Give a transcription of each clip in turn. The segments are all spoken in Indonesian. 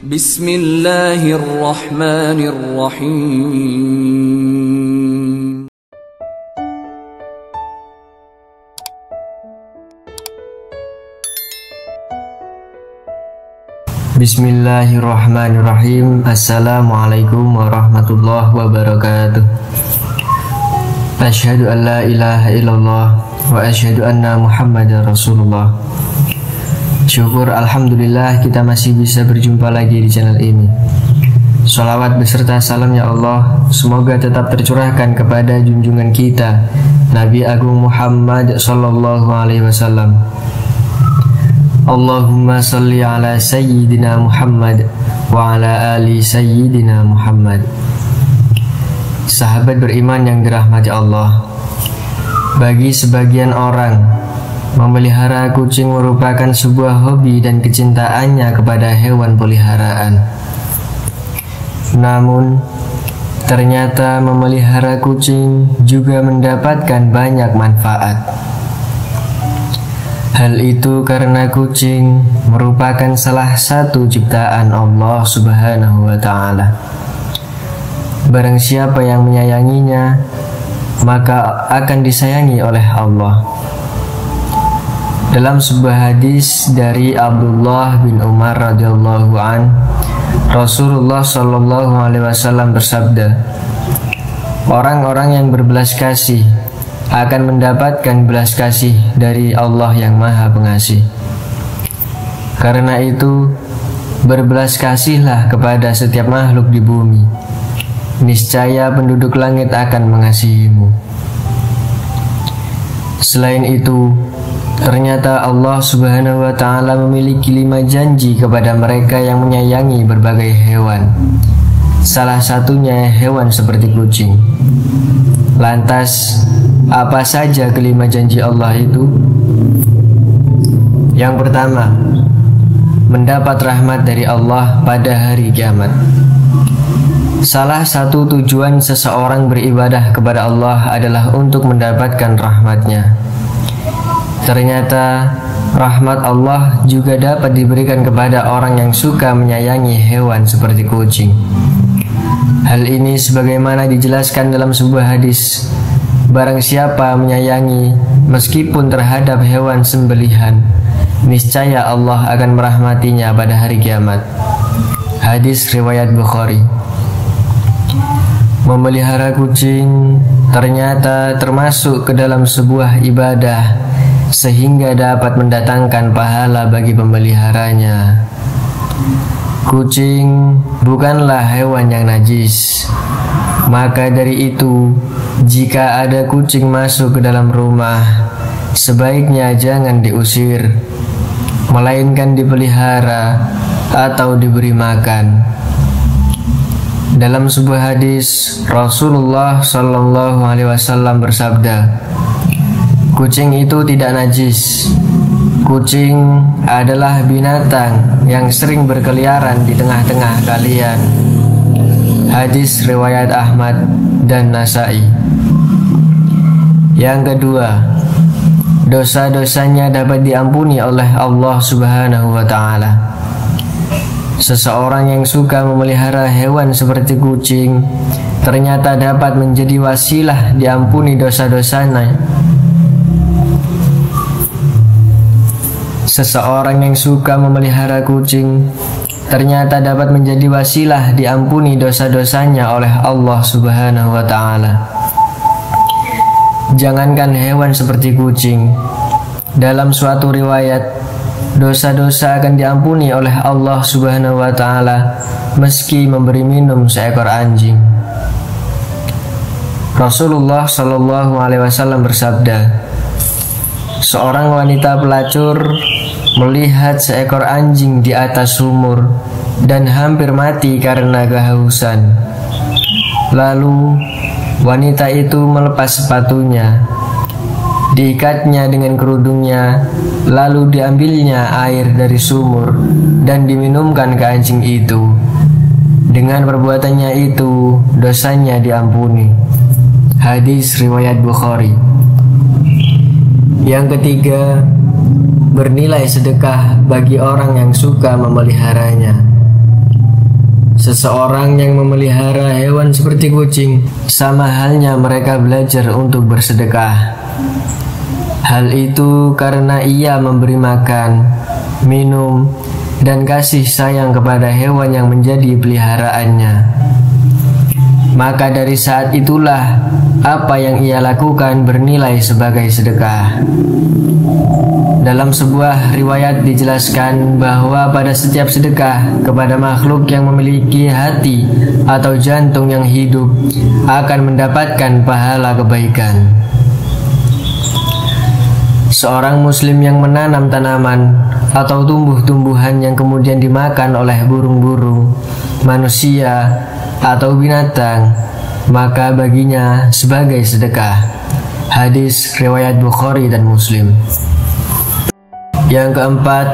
Bismillahirrahmanirrahim. Bismillahirrahmanirrahim. Assalamualaikum warahmatullahi wabarakatuh. Asyhadu an la ilaha illallah wa asyhadu anna Muhammadar Rasulullah. Syukur alhamdulillah kita masih bisa berjumpa lagi di channel ini. Sholawat beserta salam ya Allah semoga tetap tercurahkan kepada junjungan kita Nabi Agung Muhammad sallallahu alaihi wasallam. Allahumma salli ala sayyidina Muhammad wa ala ali sayyidina Muhammad. Sahabat beriman yang dirahmati Allah, bagi sebagian orang, memelihara kucing merupakan sebuah hobi dan kecintaannya kepada hewan peliharaan. Namun, ternyata memelihara kucing juga mendapatkan banyak manfaat. Hal itu karena kucing merupakan salah satu ciptaan Allah Subhanahu wa Ta'ala. Barang siapa yang menyayanginya, maka akan disayangi oleh Allah. Dalam sebuah hadis dari Abdullah bin Umar radhiyallahu an, Rasulullah sallallahu alaihi wasallam bersabda, orang-orang yang berbelas kasih akan mendapatkan belas kasih dari Allah yang Maha Pengasih. Karena itu, berbelas kasihlah kepada setiap makhluk di bumi. Niscaya penduduk langit akan mengasihimu. Selain itu, ternyata Allah Subhanahu wa Ta'ala memiliki 5 janji kepada mereka yang menyayangi berbagai hewan. Salah satunya hewan seperti kucing. Lantas, apa saja kelima janji Allah itu? Yang pertama, mendapat rahmat dari Allah pada hari kiamat. Salah satu tujuan seseorang beribadah kepada Allah adalah untuk mendapatkan rahmatnya. Ternyata rahmat Allah juga dapat diberikan kepada orang yang suka menyayangi hewan seperti kucing. Hal ini sebagaimana dijelaskan dalam sebuah hadis, barang siapa menyayangi meskipun terhadap hewan sembelihan, niscaya Allah akan merahmatinya pada hari kiamat. Hadis riwayat Bukhari. Memelihara kucing ternyata termasuk ke dalam sebuah ibadah sehingga dapat mendatangkan pahala bagi pemeliharanya. Kucing bukanlah hewan yang najis. Maka dari itu, jika ada kucing masuk ke dalam rumah, sebaiknya jangan diusir, melainkan dipelihara atau diberi makan. Dalam sebuah hadis, Rasulullah Shallallahu Alaihi Wasallam bersabda, kucing itu tidak najis. Kucing adalah binatang yang sering berkeliaran di tengah-tengah kalian. Hadis riwayat Ahmad dan Nasai. Yang kedua, dosa-dosanya dapat diampuni oleh Allah Subhanahu wa Ta'ala. Seseorang yang suka memelihara hewan seperti kucing ternyata dapat menjadi wasilah diampuni dosa-dosanya. Seseorang yang suka memelihara kucing ternyata dapat menjadi wasilah diampuni dosa-dosanya oleh Allah Subhanahu wa Ta'ala. Jangankan hewan seperti kucing, dalam suatu riwayat, dosa-dosa akan diampuni oleh Allah Subhanahu wa Ta'ala meski memberi minum seekor anjing. Rasulullah Shallallahu Alaihi Wasallam bersabda, seorang wanita pelacur melihat seekor anjing di atas sumur dan hampir mati karena kehausan. Lalu wanita itu melepas sepatunya, diikatnya dengan kerudungnya, lalu diambilnya air dari sumur dan diminumkan ke anjing itu. Dengan perbuatannya itu, dosanya diampuni. Hadis riwayat Bukhari. Yang ketiga, bernilai sedekah bagi orang yang suka memeliharanya. Seseorang yang memelihara hewan seperti kucing, sama halnya mereka belajar untuk bersedekah. Hal itu karena ia memberi makan, minum, dan kasih sayang kepada hewan yang menjadi peliharaannya. Maka dari saat itulah apa yang ia lakukan bernilai sebagai sedekah. Dalam sebuah riwayat dijelaskan bahwa pada setiap sedekah kepada makhluk yang memiliki hati atau jantung yang hidup akan mendapatkan pahala kebaikan. Seorang muslim yang menanam tanaman atau tumbuh-tumbuhan yang kemudian dimakan oleh burung-burung, manusia, atau binatang, maka baginya sebagai sedekah. Hadis riwayat Bukhari dan Muslim. Yang keempat,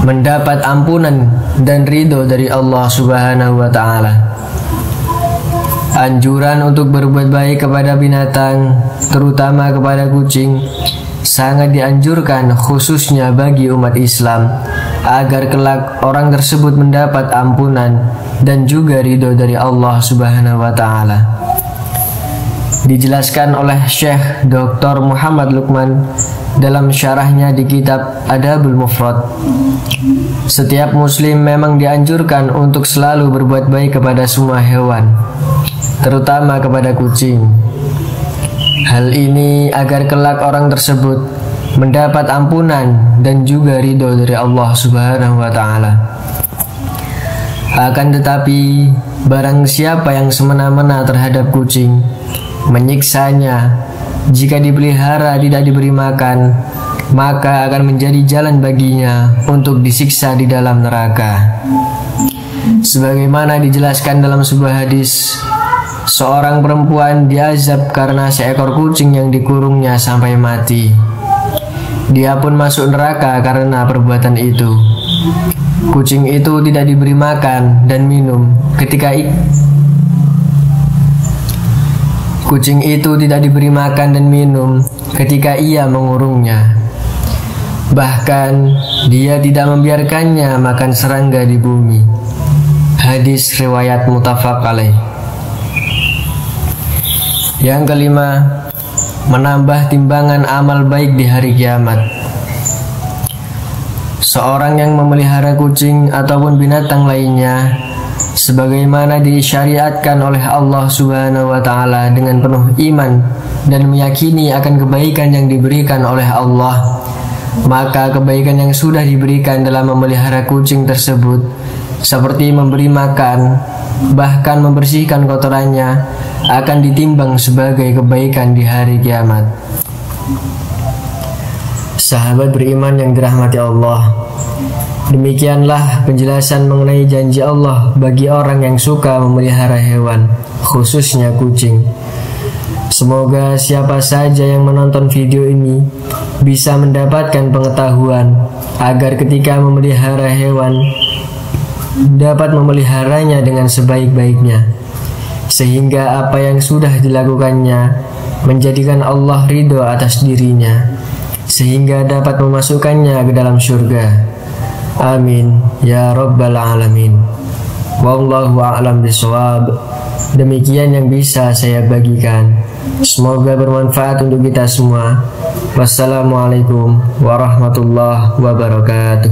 mendapat ampunan dan ridho dari Allah Subhanahu wa Ta'ala. Anjuran untuk berbuat baik kepada binatang, terutama kepada kucing, sangat dianjurkan khususnya bagi umat Islam, agar kelak orang tersebut mendapat ampunan dan juga ridho dari Allah Subhanahu wa Ta'ala. Dijelaskan oleh Syekh Dr. Muhammad Luqman dalam syarahnya di kitab Adabul Mufrad, setiap muslim memang dianjurkan untuk selalu berbuat baik kepada semua hewan, terutama kepada kucing. Hal ini agar kelak orang tersebut mendapat ampunan dan juga ridho dari Allah Subhanahu wa Ta'ala. Akan tetapi, barang siapa yang semena-mena terhadap kucing, menyiksanya, jika dipelihara tidak diberi makan, maka akan menjadi jalan baginya untuk disiksa di dalam neraka. Sebagaimana dijelaskan dalam sebuah hadis, seorang perempuan diazab karena seekor kucing yang dikurungnya sampai mati. Dia pun masuk neraka karena perbuatan itu. Kucing itu tidak diberi makan dan minum ketika ia mengurungnya. Bahkan dia tidak membiarkannya makan serangga di bumi. Hadis riwayat muttafaq alaih. Yang kelima, menambah timbangan amal baik di hari kiamat. Seorang yang memelihara kucing ataupun binatang lainnya, sebagaimana disyariatkan oleh Allah Subhanahu wa Ta'ala dengan penuh iman dan meyakini akan kebaikan yang diberikan oleh Allah, maka kebaikan yang sudah diberikan dalam memelihara kucing tersebut, seperti memberi makan, bahkan membersihkan kotorannya, akan ditimbang sebagai kebaikan di hari kiamat. Sahabat beriman yang dirahmati Allah, demikianlah penjelasan mengenai janji Allah bagi orang yang suka memelihara hewan, khususnya kucing. Semoga siapa saja yang menonton video ini bisa mendapatkan pengetahuan agar ketika memelihara hewan dapat memeliharanya dengan sebaik-baiknya, sehingga apa yang sudah dilakukannya menjadikan Allah ridho atas dirinya, sehingga dapat memasukkannya ke dalam surga. Amin ya rabbal alamin. Wallahu a'lam bishawab. Demikian yang bisa saya bagikan. Semoga bermanfaat untuk kita semua. Wassalamualaikum warahmatullahi wabarakatuh.